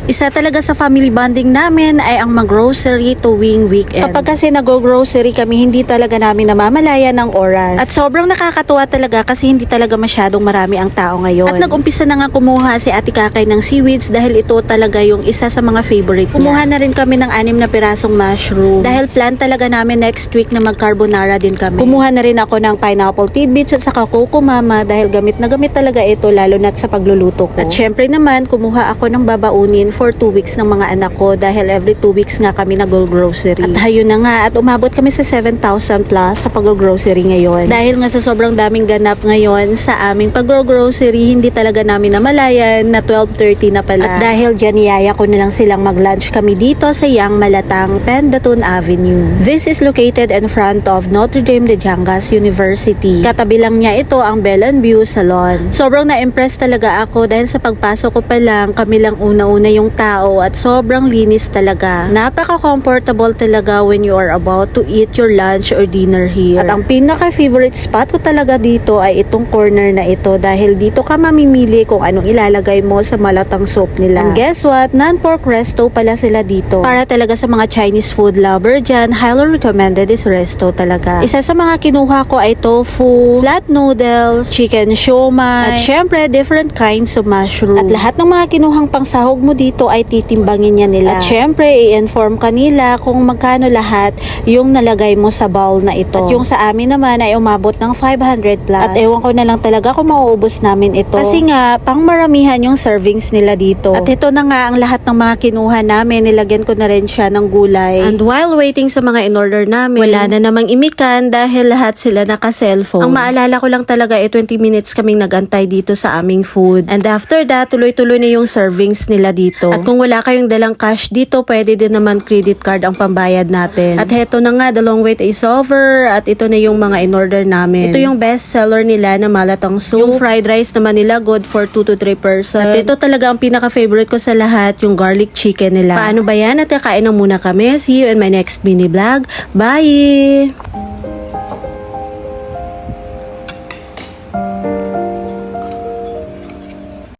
Isa talaga sa family bonding namin ay ang mag-grocery tuwing weekend. Kapag kasi nag-grocery kami, hindi talaga namin namamalaya ng oras. At sobrang nakakatuwa talaga kasi hindi talaga masyadong marami ang tao ngayon. At nag-umpisa na nga kumuha si Ate Kakay ng seaweeds dahil ito talaga yung isa sa mga favorite niya. Kumuha na rin kami ng 6 na pirasong mushroom dahil plan talaga namin next week na mag-carbonara din kami. Kumuha na rin ako ng pineapple tidbits at saka coco mama dahil gamit na gamit talaga ito lalo na sa pagluluto ko. At syempre naman, kumuha ako ng babaunin for 2 weeks ng mga anak ko dahil every 2 weeks nga kami nag-grocery. At hayun na nga, at umabot kami sa 7,000 plus sa pag-grocery ngayon. Dahil nga sa sobrang daming ganap ngayon sa aming pag-grocery, hindi talaga namin namalayan na 12:30 na pala. At dahil dyan, niyaya ko na lang silang mag-lunch kami dito sa Yang Malatang, Pendatun Avenue. This is located in front of Notre Dame de Jangas University. Katabi lang niya ito ang Bell and View Salon. Sobrang na-impress talaga ako dahil sa pagpasok ko pa lang, kami lang una-una yung tao at sobrang linis talaga. Napaka-comfortable talaga when you are about to eat your lunch or dinner here. At ang pinaka-favorite spot ko talaga dito ay itong corner na ito dahil dito ka mamimili kung anong ilalagay mo sa malatang soup nila. And guess what? Non-pork resto pala sila dito. Para talaga sa mga Chinese food lover dyan, highly recommended this resto talaga. Isa sa mga kinuha ko ay tofu, flat noodles, chicken siomai, at syempre different kinds of mushroom. At lahat ng mga kinuhang pangsahog mo dito ay titimbangin niya nila. At syempre, i-inform kanila kung magkano lahat yung nalagay mo sa bowl na ito. At yung sa amin naman ay umabot ng 500 plus. At ewan ko na lang talaga kung mauubos namin ito. Kasi nga, pang maramihan yung servings nila dito. At ito na nga ang lahat ng mga kinuha namin. Nilagyan ko na rin siya ng gulay. And while waiting sa mga in-order namin, wala na namang imikan dahil lahat sila naka-cellphone. Ang maalala ko lang talaga ay 20 minutes kaming nagantay dito sa aming food. And after that, tuloy-tuloy na yung servings nila dito. At kung wala kayong dalang cash dito, pwede din naman credit card ang pambayad natin. At heto na nga, the long wait is over. At ito na yung mga in-order namin. Ito yung best seller nila na malatang soup. Yung fried rice naman nila, good for 2 to 3 person. At ito talaga ang pinaka-favorite ko sa lahat, yung garlic chicken nila. Paano ba yan? At kakain na muna kami. See you in my next mini vlog. Bye!